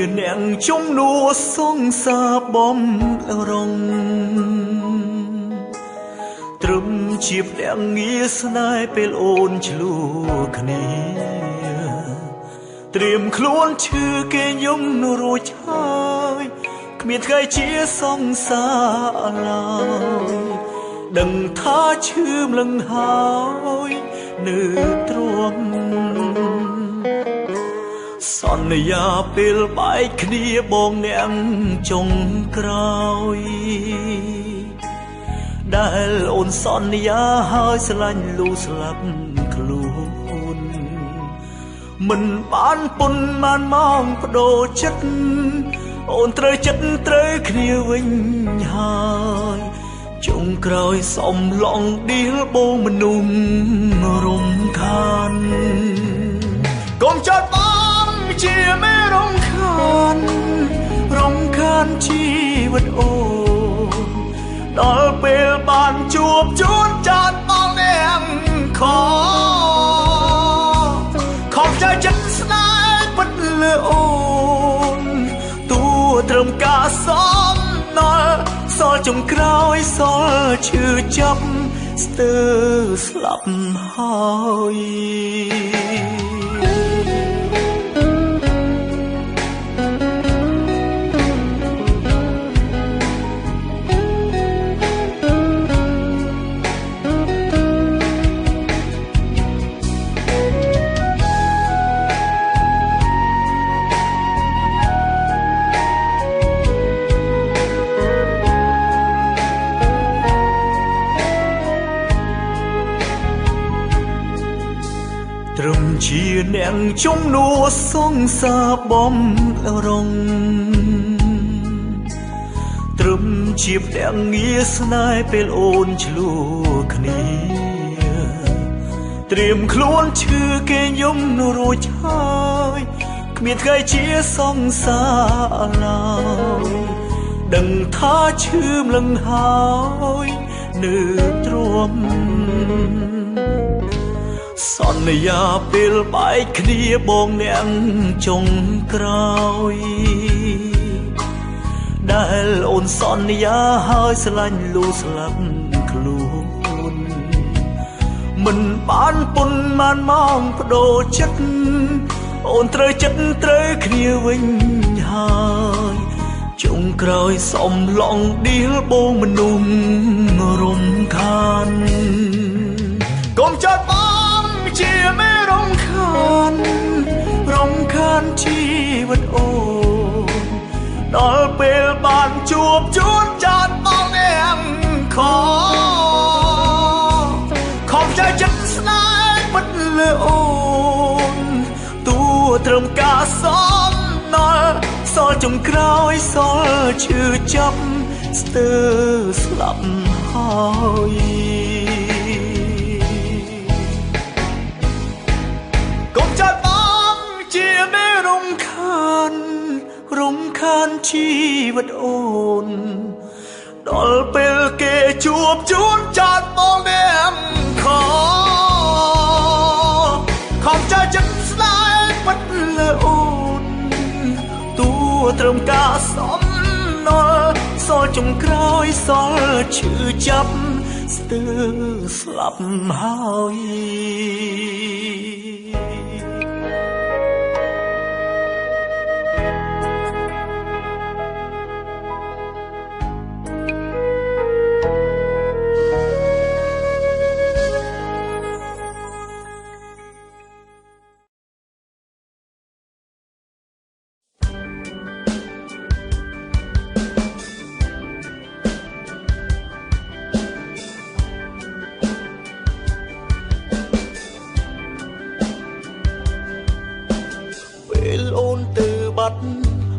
nàng trong nua sông xa bom rồng trùm chìp nàng nghĩa snai pel ôn chlu khnéเตรียม ខ្លួន ชื่อ គេ ខ្ញុំ រួច ហើយ គ្មាន ថ្ងៃ ជា សង្សារឡើយ ដឹង ថា ឈឺ ម្លឹង ហើយ នៅ ទ្រាំ សន្យា ពេល បែក គ្នា បង អ្នក ចុង ក្រោយ ដែល អូន សន្យា ហើយ ស្រឡាញ់ លូ ស្លាប់ ខ្លួន មិនបានពុនបានមកបដូរចិត្តអូនត្រូវចិត្តត្រូវគ្នាវិញហើយចុងក្រោយសំឡងឌីលបងមនុស្សរំខានកុំចោទបងជាមេរំខានជីវិតអូនដល់ពេលបានជួបជួនចាត់បងអ្នកខំใจចិត្តស្នេហ៍ពិតលើអូនទួត្រឹមការសំណល់សល់ចុងក្រោយសល់ឈឺចាប់ស្ទើរស្លាប់ហើយត្រឹមជាអ្នកជំនួសងសាបំរងត្រឹមជាអ្នកងារស្នេហ៍ពេលអូនឆ្លួគ្នាត្រៀមខ្លួនឈឺគេខ្ញុំរួចហើយគ្មានថ្ងៃជាសង្សារឡើយដឹងថាឈឺម្លឹងហើយនៅទ្រាំសន្យាពេលបែកគ្នាបងអ្នកចុងក្រោយដែលអូនសន្យាហើយស្រឡាញ់លូស្លាប់ខ្លួនមិនបានពុនបានមកបដូរចិត្តអូនត្រូវចិត្តត្រូវគ្នាវិញហើយចុងក្រោយសំឡងឌីលបងមនុស្សរំខានកុំចោទបងជាមេរំខានជីវិតអូនដល់ពេលបានជួបជួនចាត់បងអ្នកខំใจចិត្តស្នេហ៍ពិតលើអូនទួត្រឹមការសំណល់សល់ចុងក្រោយសល់ឈឺចាប់ស្ទើរស្លាប់ហើយជីវិតអូនដល់ពេលគេជួបជួនចាត់បងអ្នកខំใจចិត្តស្នេហ៍ពិតលើអូនទួត្រឹមការសំណល់សល់ចុងក្រោយសល់ឈឺចាប់ស្ទើរស្លាប់ហើយ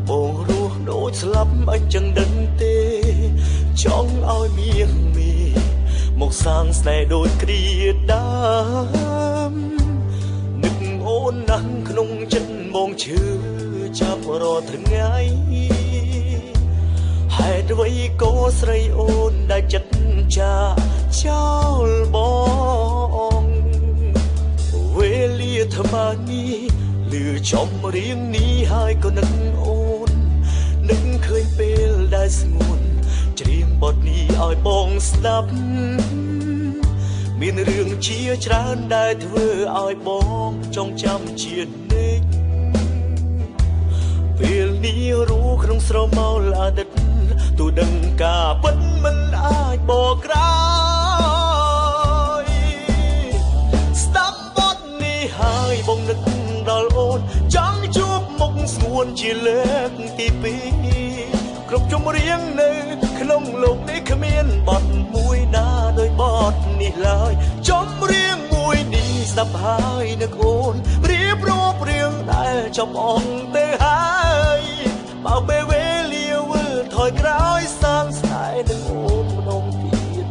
បងរស់ដូចស្លាប់អញ្ចឹងដឹងទេចង់ឲ្យមាសមេមកសាងស្នេហ៍ដូចគ្រាដើមនឹកអូនណាស់ក្នុងចិត្តបងឈឺចាប់រាល់ថ្ងៃហេតុអ្វីក៏ស្រីអូនដែលចិត្តចាចោលបងវេលាថ្មនេះលឺចំរៀងនេះហើយក៏នឹកអូ ស្ដាប់មានរឿងជាច្រើនដែលធ្វើឲ្យបងចងចាំជានិច្ចពេលនេះរូក្នុងស្រមោលអាទិត្យទូដឹងការពិតមិនអាចបកក្រោយស្ដាប់បទនេះហើយបងនឹកដល់អូនចង់ជួបមុខស្ងួនជាលើកទីពីរគ្រប់ចម្រៀងនៅក្នុងលោកនេះគ្មានបទមួយណាដោយបទនេះឡើយចម្រៀងមួយនេះស្ដាប់ហើយនឹកអូនរៀបរាប់រឿងដែលចប់អងទៅហើយបើពេលវេលាវិលថយក្រោយសាងស្នេហ៍នឹងអូនម្ដងទៀត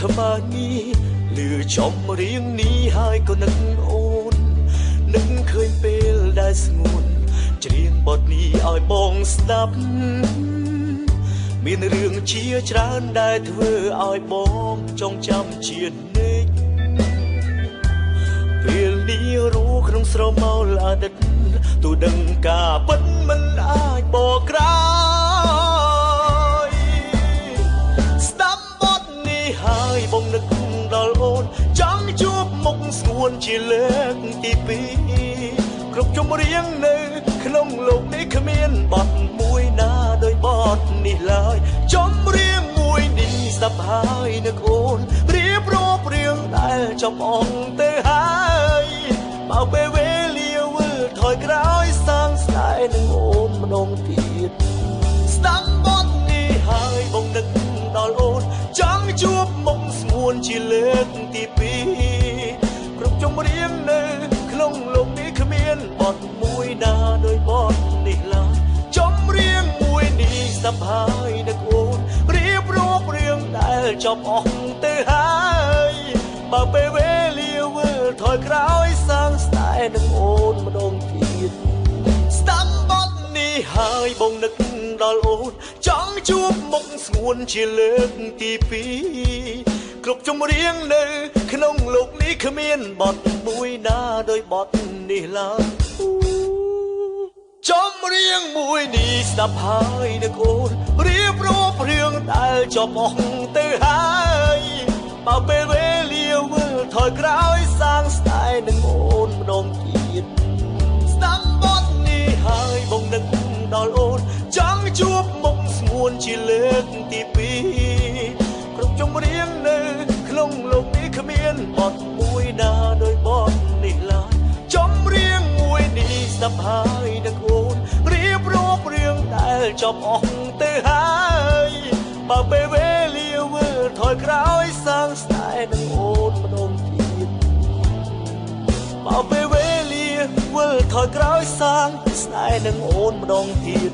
ថ្មនេះលឺចម្រៀងនេះហើយក៏នឹកអូននឹកឃើញពេលដែលស្ងួនច្រៀងបទនេះឲ្យបងស្ដាប់មានរឿងជាច្រើនដែលធ្វើឲ្យបងចងចាំជានិច្ចពេលនេះរូក្នុងស្រមោលអាទិត្យទូដឹងការពិតមិនអាចបកក្រោយហើយបងនឹកដល់អូនចង់ជួបមុខស្ងួនជាលើកទីពីរគ្រប់ចម្រៀងនៅក្នុងលោកនេះគ្មានបទមួយណាដោយបទនេះឡើយចម្រៀងមួយនេះស្ដាប់ហើយនឹកអូនរៀបរាប់រឿងដែលចប់អងទៅហើយបើពេលវេលាវិលថយក្រោយសាងស្នេហ៍នឹងអូនម្ដងទៀតស្ដាប់បទនេះហើយបងនឹកដល់អូនចង់ជួបមុខស្ងួនជាលើកទីពីរគ្រប់ចម្រៀងនៅក្នុងលោកនេះគ្មានបទមួយណាដោយបទនេះឡើយចម្រៀងមួយនេះស្ដាប់ហើយនឹកអូនរៀបរាប់រឿងដែលចប់អស់ទៅហើយបើពេលវេលាវិលថយក្រោយសាងស្នេហ៍នឹងអូនម្ដងទៀតស្ដាប់បទនេះហើយបងនឹកដល់អូនចង់ជួបមុខស្ងួនជាលើកទីពីរគ្រប់ចម្រៀងនៅក្នុងលោកនេះគ្មានបទមួយណាដោយបទនេះឡើយចម្រៀងមួយនេះស្ដាប់ហើយនឹកអូនរៀបរាប់រឿងដែលចប់អស់ទៅហើយបើពេលវេលាវិលថយក្រោយសាងស្នេហ៍នឹងអូនម្ដងទៀតស្ដាប់បទនេះហើយបងនឹកដល់អូនចង់ជួបមុខស្ងួនជាលើកទីពីរគ្រប់ចម្រៀងនៅក្នុងលោកនេះគ្មានបទមួយណាដោយបទនេះឡើយចម្រៀងមួយនេះស្ដាប់ហើយនឹកអូនរៀបរាប់រឿងដែលចប់អស់ទៅហើយបើពេលវេលាវិលថយក្រោយសាងស្នេហ៍នឹងអូនម្ដងទៀតបើពេលវេលាវិលថយក្រោយសាងស្នេហ៍នឹងអូនម្ដងទៀត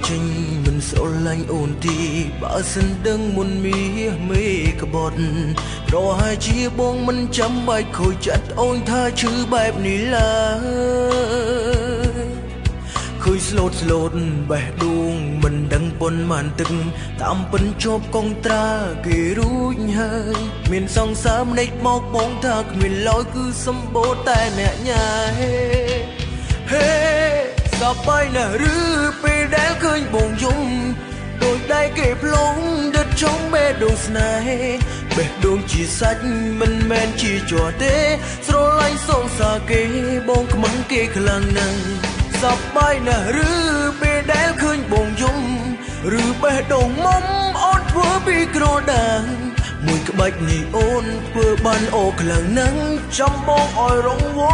ចេញមិនស្រឡាញ់អូនទីបើសិនដឹងមុនមាសមេក្បត់ប្រហែលជាបងមិនចាំបាច់ខូចចិត្តអូនថាឈឺបែបនេះឡើយឃើញស្លូតបេះដូងមិនដឹងប៉ុន្មានទឹកតាមពិនជាប់កងត្រាគេរួចហើយមានសង្សារម្ដេចមកបងថាគ្មានឡើយគឺសម្បូរតែអ្នកញ៉ាហេសប្បាយណាស់ឬពេលដែលឃើញបងយំ đôi đai kề plong đất trong bê đồn này bê đồn chỉ sách mình men chỉ trò thế sro lanh song xa kê bông mắng kê khlang năng sắp bay nà rư bê đéo khơi bông dung rư bê đồn mong ôn vừa bị cro đàng mùi cái bạch nì ôn vừa ban ô khlang năng trăm bông oi rong vô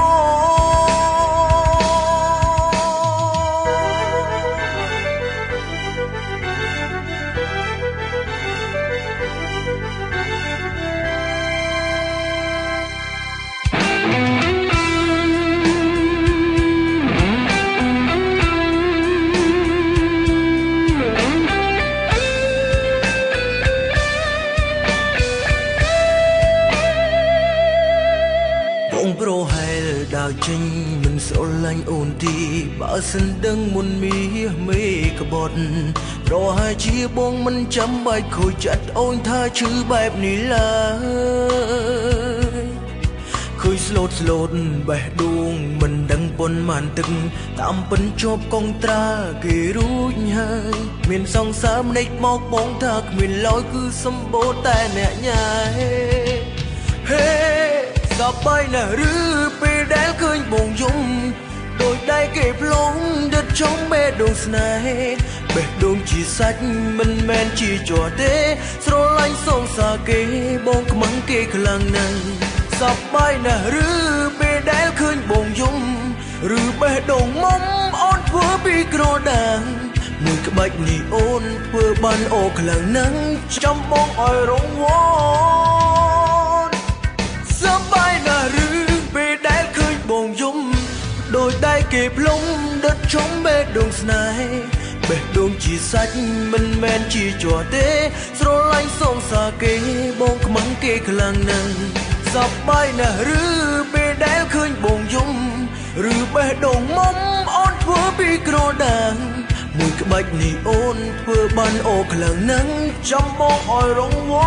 đào tranh mình sổ lanh ổn đi bảo sân đấng muôn mi mê cả bọt rồi hai chia bông mình chấm bài khôi chặt ôn tha chữ bài ní là khơi slot bè đuông mình đang bồn màn từng tạm bấn chộp công tra kề rút nhai miền sông sám nách mọc bóng thạc miền lối cứ xâm bố tai nẹ nhai sắp bay nà rư bê đéo khơi bông dung đôi đai kề plong đất trong bê đồn này bê đồn chỉ sách mình men chỉ trò thế sro lanh song xa kê bông mắng kê khlang năng sắp bay nà rư bê đéo khơi bông dung rư bê đồn mong ôn vừa bị cro đàng mùi cái bạch nì ôn vừa ban ô khlang năng trăm bông oi rong vốn sắp bay nà rư bê đéo khơi bông dung đôi đai kề plong đất trong bê đồn này bê đồn chỉ sách mình men chỉ trò thế sro lanh song xa kê bông mắng kê khlang năng sắp bay nà rư bê đéo khơi bông dung rư bê đồn mong ôn vừa bị cro đàng mùi cái bạch nì ôn vừa ban ô khlang năng trăm bông oi rong vô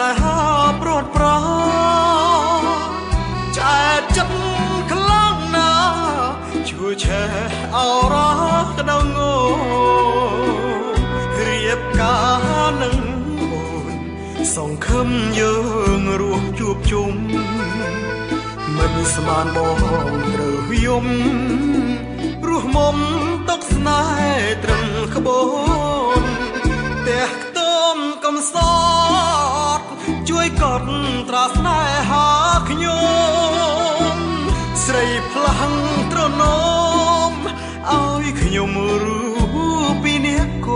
นายหาโปรดปรานใจจัดคลั่งนาช่วยแชร์เอารักดาวงเรียบกาหนึ่งโอนส่งคำยืงรวมจูบจุ่มมันสมานบองเรือ มรูมมตกสนายตรึงขบวนแต่ต้มกำซอดช่วยกดตราสนายหาขยมใส่พลังตรนมเอาขยมรู้ปีเนี้ยโก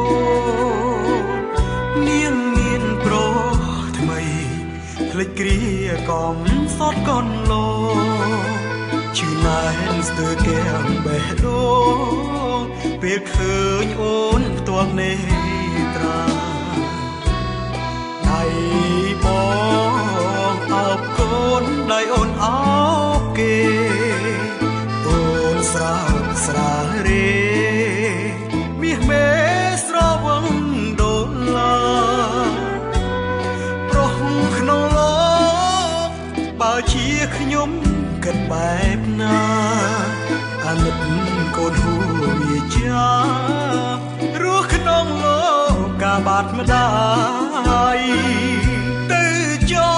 เนียนเนียนโปรทำไมพลิกเกลียกอมซอดก่อนโลชื่อนายสเตอร์แก้มแบดโดเปียกเคยโอนตัวเนตราไอ้ปองเอาโกนได้โอนเอาเกโอนสราสราเรมีเมสราวังโดนลาปรองขนมโลกบ่าวเชียขยมกันแบบนาอันนั้นโกนหูวิจารู้ขนมโลกกาบาดมาได้ตื้อจอ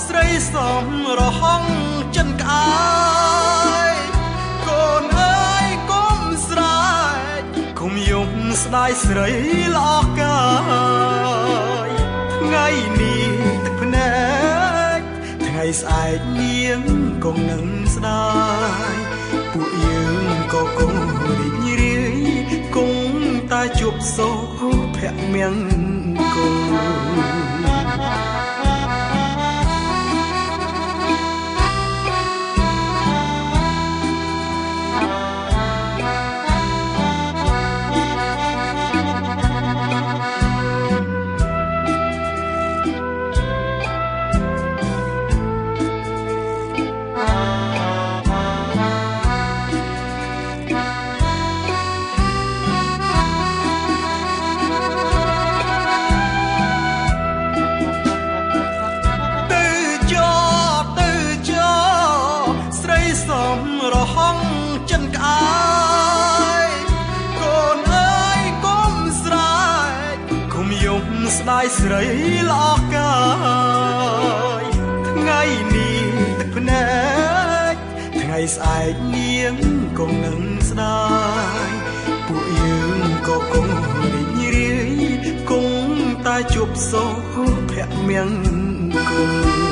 ใส่สมรห้องจันกายโกนเอ้ยก้มสายคุมยม ស្ដាយស្រីល្អកាយថ្ងៃនេះទឹកភ្នែកថ្ងៃស្អែកនាងគង់នឹងស្ដាយពួកយើងក៏គង់រីករាយគង់តែជួបសូភមង្គលស្ដាយស្រីល្អកាយថ្ងៃនេះទឹកភ្នែកថ្ងៃស្អែកនាងគង់នឹងស្ដាយពួកយើងក៏គង់រីករាយគង់តែជួបសូភមង្គល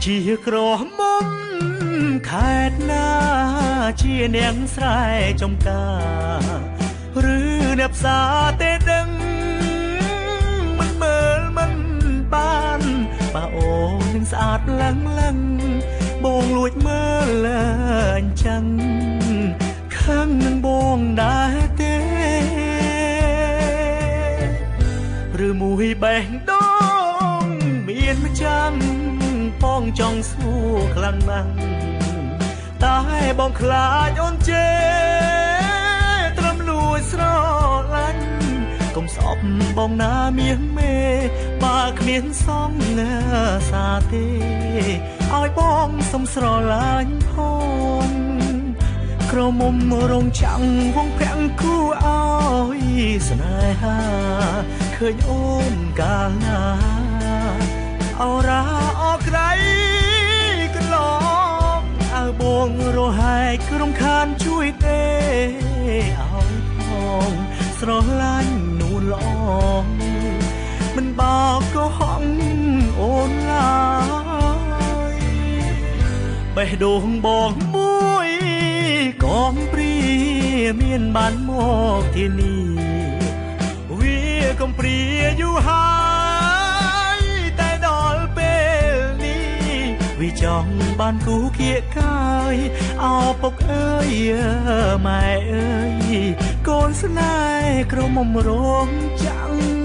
ជាក្រមុំខេត្តណាជានាងស្រែចំការឬអ្នកផ្សារទេដឹងមិនមើលមិនបានបើអូននឹងស្អាតឡើងបងលួចមើលអញ្ចឹងខឹងនឹងបងដែរទេឬមួយបេះដូងមានម្ចាំបងចង់សួរខ្លាំងណាស់តែបងខ្លាចអូនជេរត្រឹមលួចស្រឡាញ់កុំស្អប់បងណាមាសមេបើគ្មានសំសាទេឲ្យបងសុំស្រឡាញ់ផងក្រមុំរងចាំងវងប្រាំងគូឲ្យស្នេហាឃើញអូនកាលណាអរាអក្រៃកន្លងអើបងរហែកក្រុមខានជួយទេឲ្យផងស្រឡាញ់នួនល្អមិនបោកក៏ហងអូនឡើយបេះដូងបងមួយកងព្រាមានបានមកទីនេះវាកំព្រាយូរហើយតែដល់ពេលនេះវាចង់បានគូគៀកកាយអោពុកអើយម៉ែអើយកូនស្នេហ៍ក្រមុំរងចាំង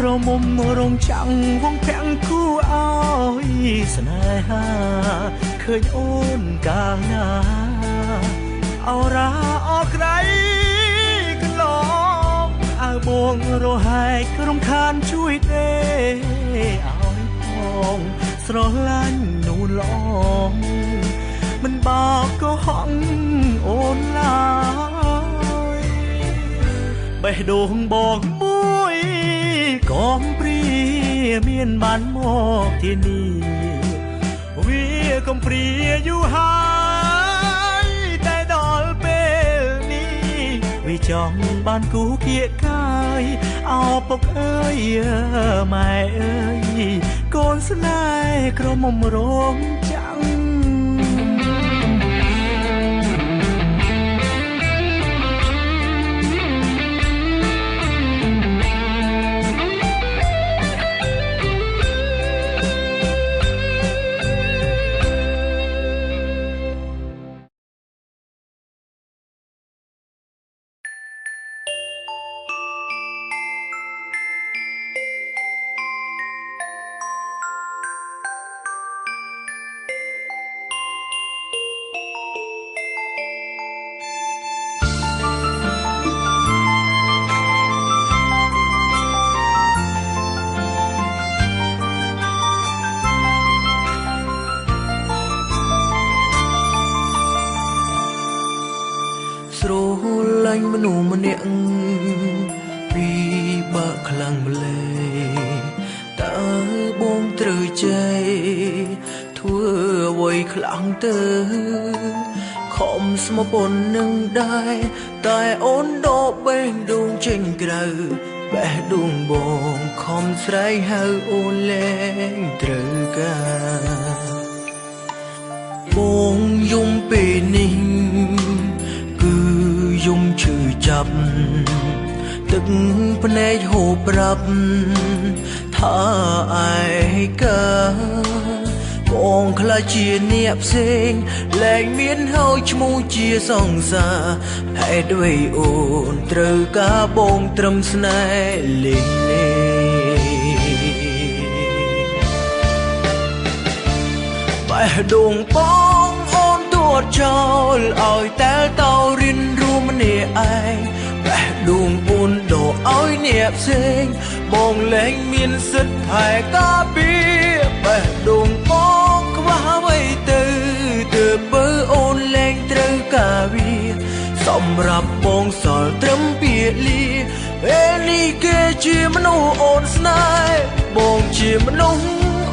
ក្រមុំរងចាំងវងប្រាំងគូឲ្យស្នេហាឃើញអូនកាលណាអរាអក្រៃកន្លងអើបងរហែកក្រុមខានជួយទេឲ្យផងស្រឡាញ់នូនល្អមិនបោកក៏ហងអូនឡើយបេះដូងបងមួយក កំព្រាមានបានមកទីនេះវាកំព្រាយូរហើយតែដល់ពេលនេះវាចង់បានគូគៀកកាយអោពុកអើយម៉ែអើយកូនស្នេហ៍ក្រមុំរងចាំងស្រឡាញ់មនុស្សម្នាក់ពីបាក់ខ្លាំងម្លេតើបងត្រូវចេះធ្វើអ្វីខ្លាំងទៅខំស្មប៉ុននឹងដែរតែអូនដកបេះដូងចេញក្រៅបេះដូងបងខំស្រែកហៅអូនលែងត្រូវការបងយំពេលនេះគឺយំឈឺចាប់ទឹកភ្នែកហូរប្រាប់ថាឯកាបងខ្លាចជាអ្នកផ្សេងលែងមានហើយឈ្មោះជាសង្សារហេតុអ្វីអូនត្រូវការបងត្រឹមស្នេហ៍លេងលេងបេះដូងបងអូនទួតចោលឲ្យតែលតោរៀនរួមម្នាក់ឯងបេះដូងអូនដកឲ្យអ្នកផ្សេងបងលែងមានសិទ្ធិថែការពារបេះដូងបងខ្វះអ្វីទៅទើបបើអូនលែងត្រូវការវាសម្រាប់បងសល់ត្រឹមពាក្យលាពេលនេះគេជាមនុស្សអូនស្នេហ៍បងជាមនុស្ស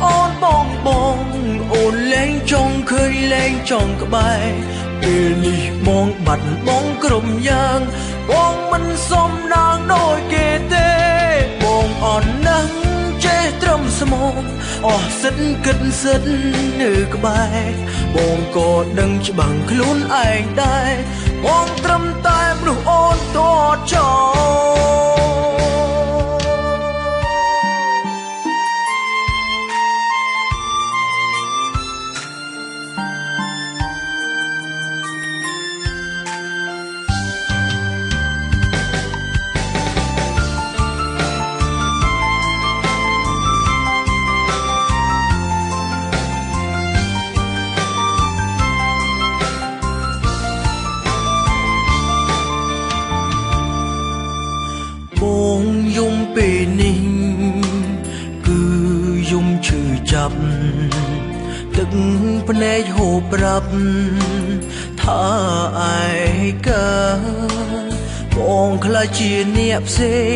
អូនបងអូនលែងចង់ឃើញលែងចង់ក្បែរពេលនេះបងបាត់បងក្រុមយ៉ាងបងមិនសមណាងដូចគេទេបងអន់ណាស់ចេះត្រឹមស្មោកអស់សិតគិតសិតនៅក្បែរបងក៏ដឹងច្បាំងខ្លួនឯងដែរបងត្រឹមតែមនុស្សអូនតចោបងយំពេលនេះគឺយំឈឺចាប់ទឹកភ្នែកហូរប្រាប់ថាឯកាបងខ្លាចជាអ្នកផ្សេង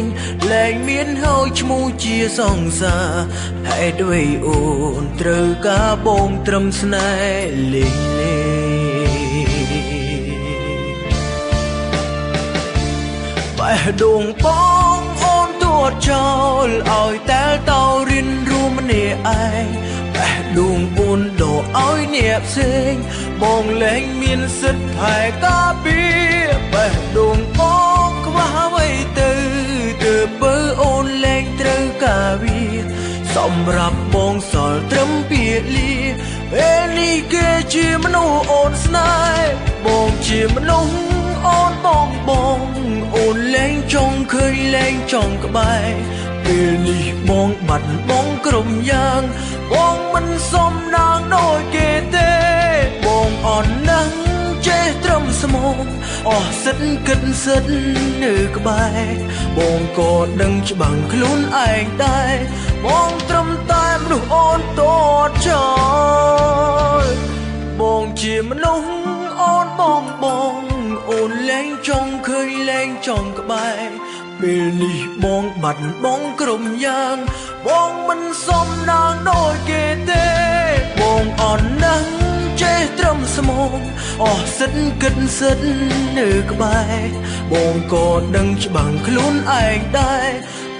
លែងមានហើយឈ្មោះជាសង្សារហេតុអ្វីអូនត្រូវការបងត្រឹមស្នេហ៍លេងលេងបេះដូងបងអូនទួតចោលឲ្យតែលតោរៀនរួមម្នាក់ឯងបេះដូងអូនដកឲ្យអ្នកផ្សេងបងលែងមានសិទ្ធិថែការពារបេះដូងបងខ្វះអ្វីទៅទើបបើអូនលែងត្រូវការវាសម្រាប់បងសល់ត្រឹមពាក្យលាពេលនេះគេជាមនុស្សអូនស្នេហ៍បងជាមនុស្សអូនបងអូនលែងចង់ឃើញលែងចង់ក្បែរពេលនេះបងបាត់បងក្រុមយ៉ាងបងមិនសមណាងដូចគេទេបងអន់ណាស់ចេះត្រឹមស្មោកអស់សិតគិតសិតនៅក្បែរបងក៏ដឹងច្បាំងខ្លួនឯងដែរបងត្រឹមតែមនុស្សអូនតចោលបងជាមនុស្សអូនបងអូនលែងចង់ឃើញលែងចង់ក្បែរព ពេលនេះបងបាត់បងក្រុមយ៉ាងបងមិនសមណាងដូចគេទេបងអន់ណាស់ចេះត្រឹមស្មងអស់សិតគិតសិតនៅក្បែរបងក៏ដឹងច្បាំងខ្លួនឯងដែរ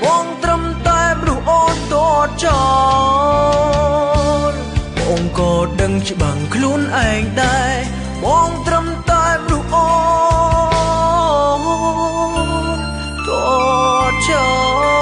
បងត្រឹមតែមនុស្សអូនតចោលបងក៏ដឹងច្បាំងខ្លួនឯងដែរបងត្រឹមតែមនុស្សអូនតចោល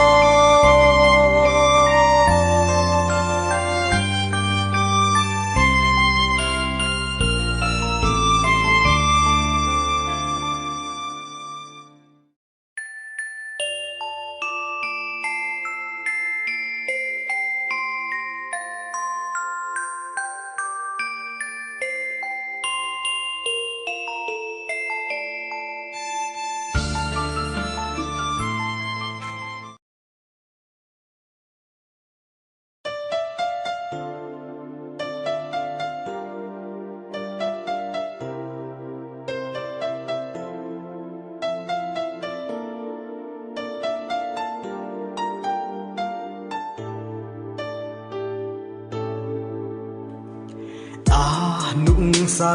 នុសៅ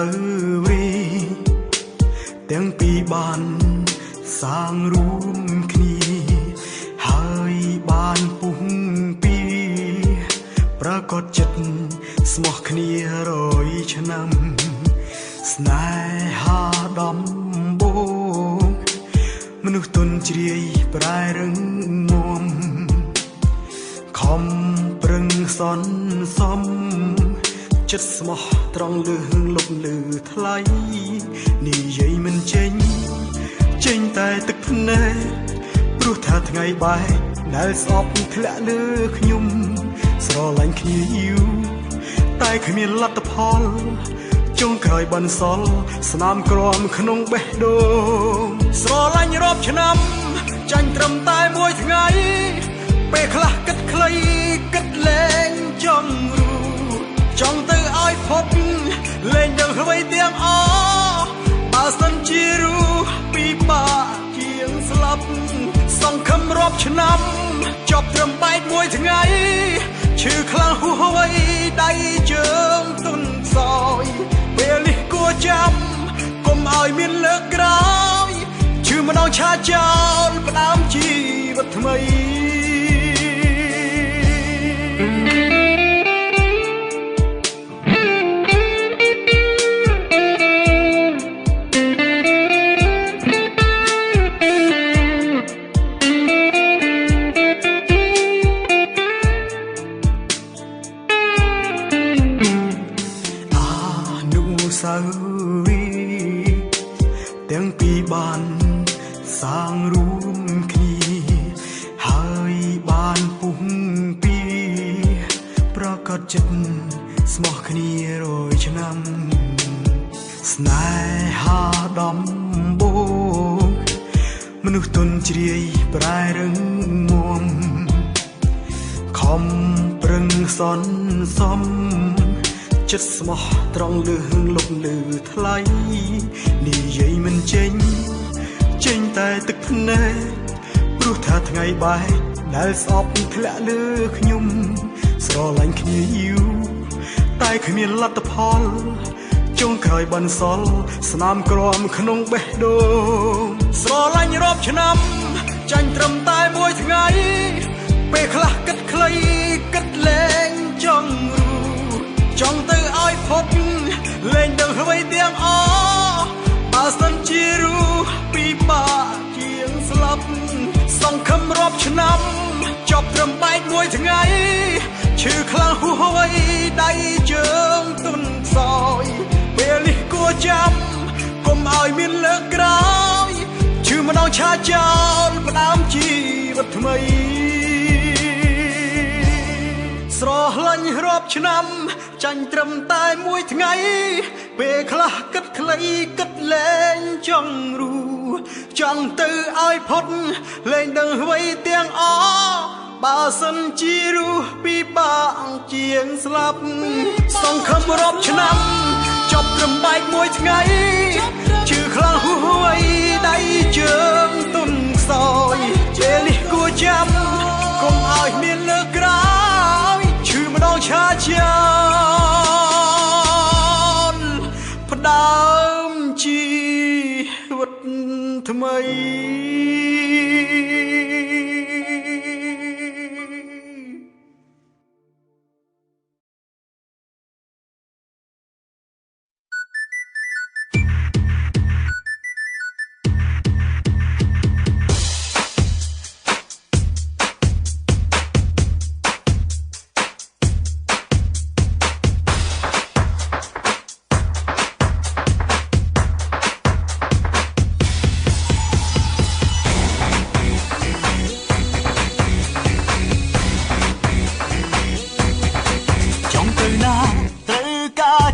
រីទាំងពីរបានសាងរួមគ្នាហើយបានពុះពីប្រកបចិត្តស្មោះគ្នា100ឆ្នាំស្នេហាដំបូងមនុស្សទុនជ្រាយប្រែរឹងមាំខំប្រឹងសន្សំចិត្តស្មោះត្រង់លឺលុបលឺថ្លៃនិយាយមិនចេញតែទឹកភ្នែកព្រោះថាថ្ងៃបែកដែលស្អប់ធ្លាក់លើខ្ញុំស្រឡាញ់គ្នាយូរតែគ្មានលទ្ធផលចុងក្រោយបន្សល់ស្នាមក្រំក្នុងបេះដូងស្រឡាញ់រាប់ឆ្នាំចាញ់ត្រឹមតែមួយថ្ងៃពេលខ្លះគិតខ្លីគិតលែងចង់ចង់ទៅឲ្យផុតលែងដឹងអ្វីទាំងអស់បើសិនជាรู้ពីបាជាងស្លាប់សង្ឃឹមរាប់ឆ្នាំចប់ត្រឹមបែកមួយថ្ងៃឈឺខ្លាំងហួសអ្វីដៃជើងទន់ខ្សោយពេលនេះគួរចាំកុំឲ្យមានលើកក្រោយឈឺម្ដងឆាចោលផ្ដើមជីវិតថ្មីសៅរីទាំងពីរបានសាងរួមគ្នាហើយបានពុះពីប្រកបចិត្តស្មោះគ្នា100ឆ្នាំស្នេហាដំបូងមនុស្សទុនជ្រាយប្រែរឹងមាំខំប្រឹងសន្សំចិត្តស្មោះត្រង់លឺលុបលឺថ្លៃនិយាយមិនចេញតែទឹកភ្នែកព្រោះថាថ្ងៃបែកដែលស្អប់ធ្លាក់លើខ្ញុំស្រឡាញ់គ្នាយូរតែគ្មានលទ្ធផលចុងក្រោយបន្សល់ស្នាមក្រំក្នុងបេះដូងស្រឡាញ់រាប់ឆ្នាំចាញ់ត្រឹមតែមួយថ្ងៃពេលខ្លះគិតខ្លីគិតលែងចង់ចង់ទៅឲ្យផុតលែងដឹងអ្វីទាំងអស់បើសិនជាรู้ពីបាជាងស្លាប់សង្ឃឹមរាប់ឆ្នាំចប់ត្រឹមបែកមួយថ្ងៃឈឺខ្លាំងហួសអ្វីដៃជើងទន់ខ្សោយពេលនេះគួរចាំកុំឲ្យមានលើកក្រោយឈឺម្ដងឆាចោលផ្ដើមជីវិតថ្មីស្រឡាញ់រាប់ឆ្នាំចាញ់ត្រឹមតែមួយថ្ងៃពេលខ្លះគិតខ្លីគិតលែងចង់ចង់ទៅឲ្យផុតលែងដឹងអ្វីទាំងអស់បើសិនជាรู้ពីបាក់ជាងស្លាប់សង្ឃឹមរាប់ឆ្នាំចប់ត្រឹមបែកមួយថ្ងៃឈឺខ្លាំងហួសអ្វីដៃជើងទន់ខ្សោយ ចេះលះគួចាំកុំឲ្យមានលើក្រោយឈឺម្ដងឆាជាផ្ដើមជីវិតថ្មី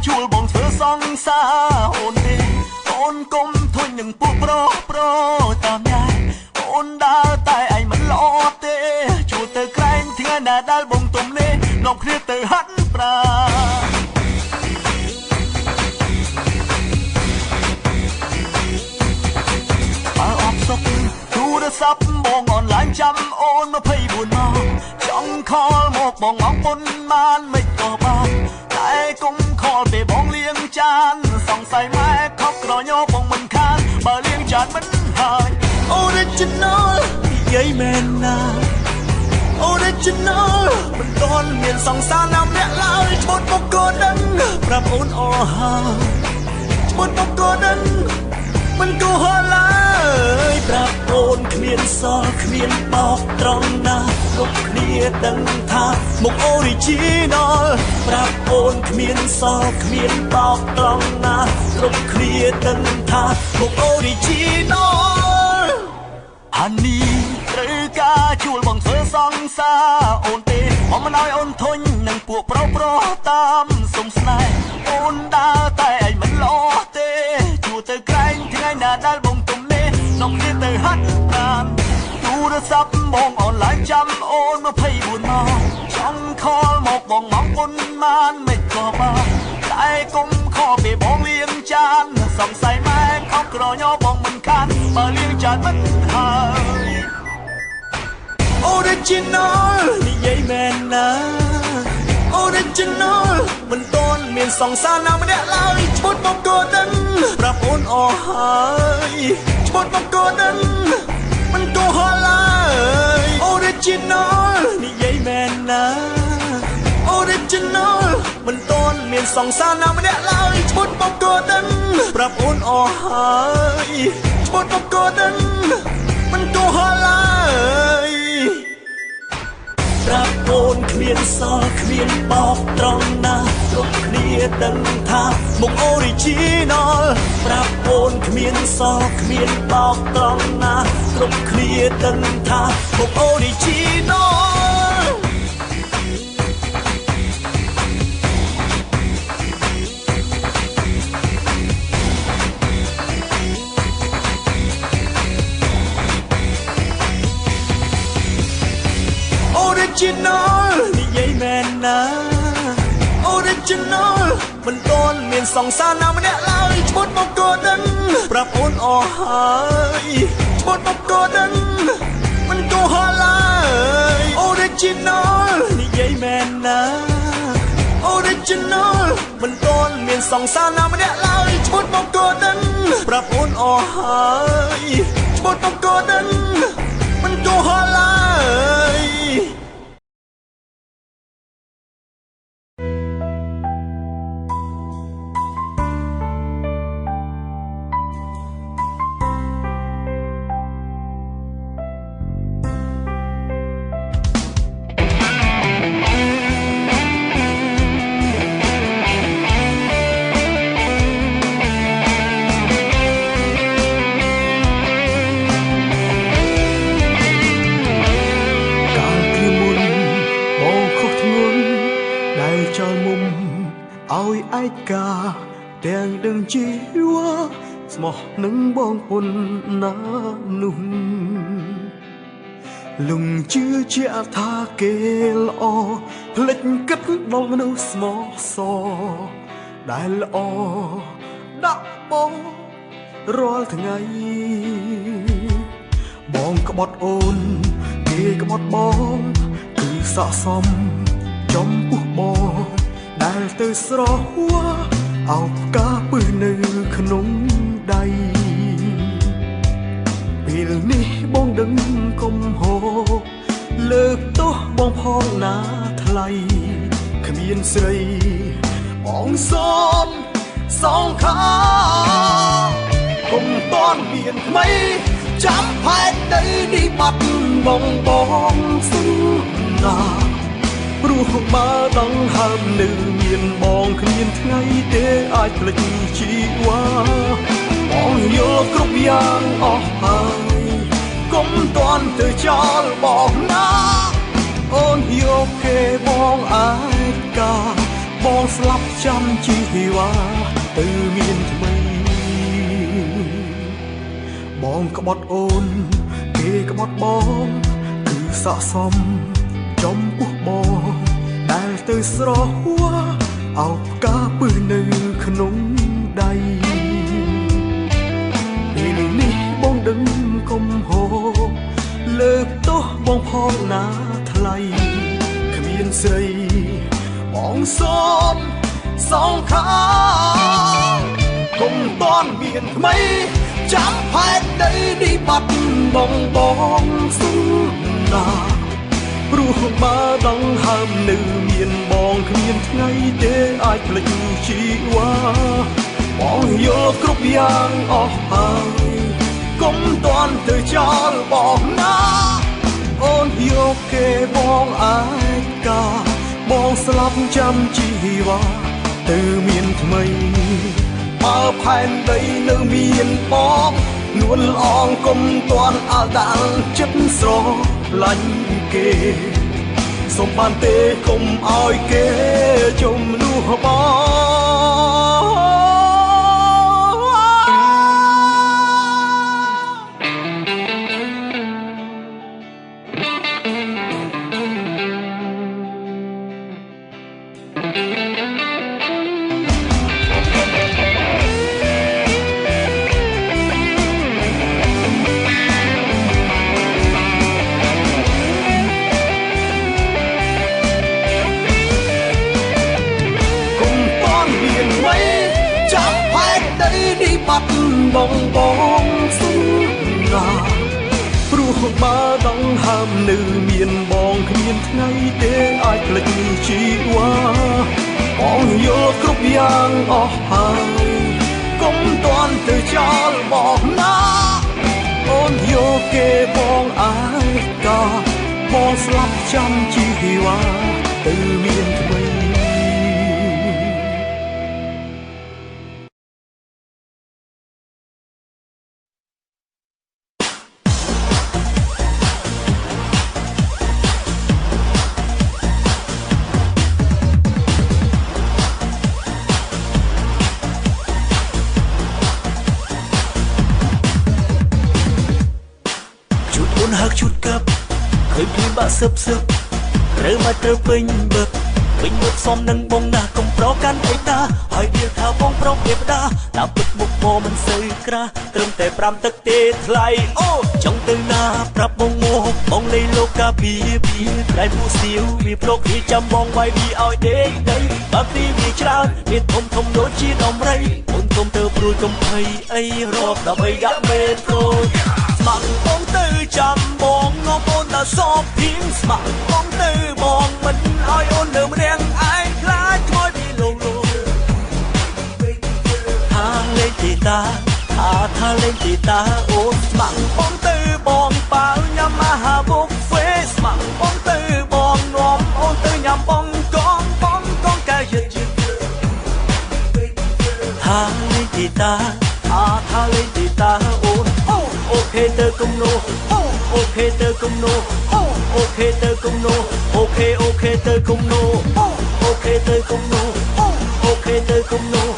ជួលបងធ្វើសង្សារអូនទេអូនកុំធុញនឹងពួកប្រុសតាមយ៉ាអូនដើរតែឯងមិនល្អទេជួលទៅក្រែងថ្ងៃណាដែលបងទុំនេះនាំគ្នាទៅហាត់ប្រាបើអបសុកទូរស័ព្ទបងអនឡាញចាំអូន24ម៉ោងចង់ខលមកបងងពុនបានមិនក៏បានតែគុំខលពេលបងលៀងចានសង្ស័យម៉ែខប់ក្រញោបងមិនខានបើលៀងចានមិនហើយ Original និយាយមែនណា Original មិនតន់មានសង្សារណាម្នាក់ឡើយឈ្មោះមកក៏ដឹងប្រាប់អូនអស់ហើយឈ្មោះមកក៏ដឹងមិនគួរឡើយប្រាប់អូនគ្មានសល់គ្មានបោកត្រង់ណាគ្រប់គ្នាដឹងថាមុខ Original ប្រាប់អូនគ្មានសល់គ្មានបោកត្រង់ណាគ្រប់គ្នាដឹងថាមុខ Original អានេះត្រូវការជួលបងធ្វើសង្សារអូនទេបងមិនឲ្យអូនធុញនឹងពួកប្រុសតាមសុំស្នេហ៍អូនដើរតែឯងមិនល្អទេជួលទៅក្រែងថ្ងៃណាដែលបងទុំនេះនាំគ្នាទៅហាត់ប្រាណទូរស័ព្ទបងអនឡាញចាំអូន24ម៉ោងចង់ខលមកបងមកពុនបានមិនក៏បានតែគុំខលពេលបងលៀងចានសង្ស័យម៉ែខំក្រញោបងមិនខានបើលៀងចានមិនហើយ Original និយាយមែនណា Original មិនតន់មានសង្សារណាម្នាក់ឡើយឈ្មោះមកក៏ដឹងប្រាប់អូនអស់ហើយឈ្មោះមកក៏ដឹងមិនគួរឡើយ Original និយាយមែនណា Original មិនតន់មានសង្សារណាម្នាក់ឡើយឈ្មោះមកក៏ដឹងប្រាប់អូនអស់ហើយឈ្មោះមកក៏ដឹងមិនគួរឡើយប្រាប់អូនគ្មានសល់គ្មានបោកត្រង់ណាគ្រប់គ្នាដឹងថាមុខ Original ប្រាប់អូនគ្មានសល់គ្មានបោកត្រង់ណាគ្រប់គ្នាដឹងថាមុខ Original និយាយមែនណា Original មិនតន់មានសង្សារណាម្នាក់ឡើយឈ្មោះមកក៏ដឹងប្រាប់អូនអស់ហើយឈ្មោះមកក៏ដឹងមិនគួរឡើយ Original និយាយមែនណា Original មិនតន់មានសង្សារណាម្នាក់ឡើយឈ្មោះមកក៏ដឹងប្រាប់អូនអស់ហើយឈ្មោះមកក៏ដឹងមិនគួរឡើយ ឲ្យឯកាទាំងដឹងជីវ៉ាស្មោះនឹងបងពុនណានោះលំជឿជាក់ថាគេល្អភ្លេចគិតដល់មនុស្សស្មោះសរដែលល្អដាក់បងរាល់ថ្ងៃបង បងក្បត់អូនគេក្បត់បងគឺស័កសមចំពោះបងដែលទៅស្រស់វ៉ាអោបកាពឹសនៅក្នុងដៃពេលនេះបងដឹងកុំហោលើកទោសបងផងណាថ្លៃគ្មានស្រីបងសូមសងខាកុំតន់មានថ្មីចាំផែនដីនេះបាត់បងសុំណាព្រោះបើដងហើមនៅមានបងគ្មានថ្ងៃទេអាចភ្លេចជីវ៉ាបងយល់គ្រប់យ៉ាងអស់ហើយកុំតន់ទៅចោលបងណាអូនយកគេបងអាចកាបងស្លាប់ចាំជីវ៉ាទៅមានថ្មីបងក្បត់អូនគេក្បត់បងគឺស័កសមចំពោះបងដែលទៅស្រស់វ៉ាអោបកាពឹសនៅក្នុងដៃពេលនេះបងដឹងកុំហោលើកទោសបងផងណាថ្លៃគ្មានស្រីបងសូមសងខាកុំតន់មានថ្មីចាំផែនដីនេះបាត់បងសុំណាព្រោះបើដងហើមនៅមានបងគ្មានថ្ងៃទេអាចភ្លេចជីវ៉ាបងយល់គ្រប់យ៉ាងអស់ហើយកុំតន់ទៅចោលបងណាអូនយកគេបងអាចកាបងស្លាប់ចាំជីវ៉ាទៅមានថ្មីបើផែនដីនៅមានបងនួនអងកុំតន់អល់ដាល់ចិត្តស្រឡាញ់គេសូមបានទេកុំឲ្យគេជំនួសបងបាត់បងសុំណាព្រោះបើដងហើមនៅមានបងគ្មានថ្ងៃទេអាចភ្លេចជីវ៉ាបងយល់គ្រប់យ៉ាងអស់ហើយកុំតន់ទៅចោលបងណាអូនយកគេបងអាចកាបងស្លាប់ចាំជីវ៉ាទៅមានថ្មីហឹកឈុតកាប់ឃើញភ្លៀងបាក់សឹបត្រូវមកត្រូវពេញបឹកពេញមុខសំនឹងបងណាកុំប្រកាន់អីតាហើយវាថាបងប្រុសទេវតាតាមពិតមុខមកមិនសូវក្រាស់ត្រឹមតែ5ទឹកទេថ្លៃអូចង់ទៅណាប្រាប់បងមកបងលេលោកកាពីតែពូសៀវវាប្រកវាចាំបងវាយវាឲ្យដេកដីបើទីវាច្រើនមានធំដូចជាដំរីអូនគុំទៅព្រួយកុំភ័យអីរកដើម្បីដាក់មេត្រូស្មាក់បងទៅចាំបងងំអូនដល់សពភៀងស្មាក់បងទៅបងមិនឲ្យអូននៅម្នាក់ឯងខ្លាចខ្មោចពីលោកថាលេងទីតាថាលេងទីតាអូនស្មាក់បងទៅបងប៉ាវញ៉ាំអាហារបុកហ្វេស្មាក់បងទៅបងនាំអូនទៅញ៉ាំបងកងកាយយឺតថាលេងទីតាថាលេងទីតាអូនអូខេទៅគុំនោះអូខេទៅគុំនោះអូខេទៅគុំនោះអូខេទៅគុំនោះអូខេទៅគុំនោះអូខេទៅគុំនោះ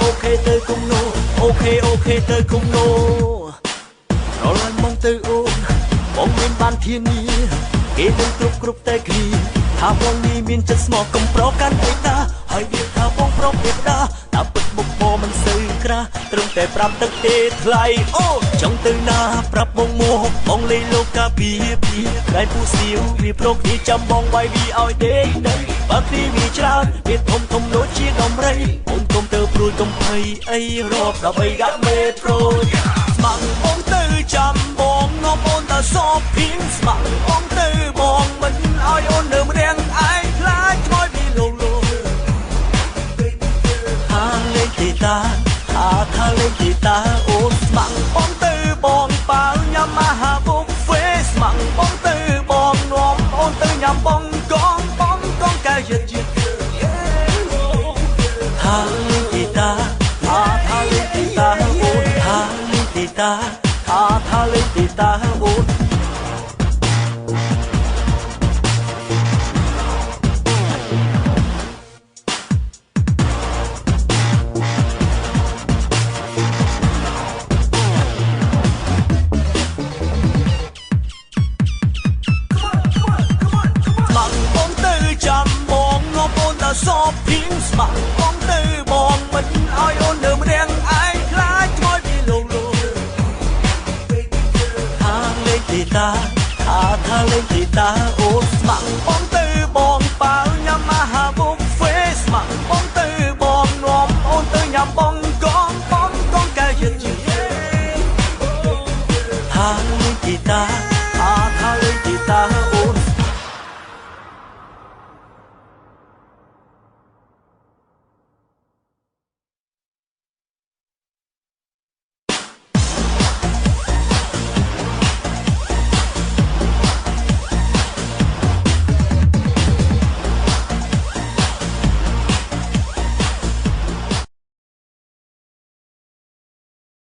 អូខេទៅគុំនោះអូខេទៅគុំនោះរលាញ់មកទៅអូនបងមានបានធានាគេនឹងគ្រប់តែគ្នាថាបងនេះមានចិត្តស្មោះកុំប្រកាន់អីតាហើយវាថាបងប្រុសទេវតាតាមពិតមុខមកមិនសូវក្រាស់ត្រឹម តែប្រាប់ទឹកទេថ្លៃអូចង់ទៅណាប្រាប់បងមកបងលេងលោកកាពីក្រែងពូសៀវវាប្រកគ្នាចាំបងវាយវាឲ្យដេកដីបើគ្នាវាច្រើនវាធំដូចជាដំរីអូនកុំទៅព្រួយកុំភ័យអីរាប់ដើម្បីដាក់មេប្រូស្មាក់បងទៅចាំបងងំអូនតែសពភៀងស្មាក់បងទៅបងមិនឲ្យអូននៅម្នាក់ឯងខ្លាចឆ្ងល់ពីលោកហាលេងទីតាថាលេងទីតាអូនស្មាក់បងទៅបងប៉ាវញ៉ាំអាហារបុកហ្វេស្មាក់បងទៅបងនាំអូនទៅញ៉ាំបងកងកែយឺតថាលេងទីតាថាលេងទីតាអូនថាលេងទីតាថាលេងទីតាអូនសពភៀងស្មាក់បងទៅបងមិនឲ្យអូននៅម្នាក់ឯងខ្លាចឆ្ងល់ពីលោកថាលេងទីតាថាលេងទីតា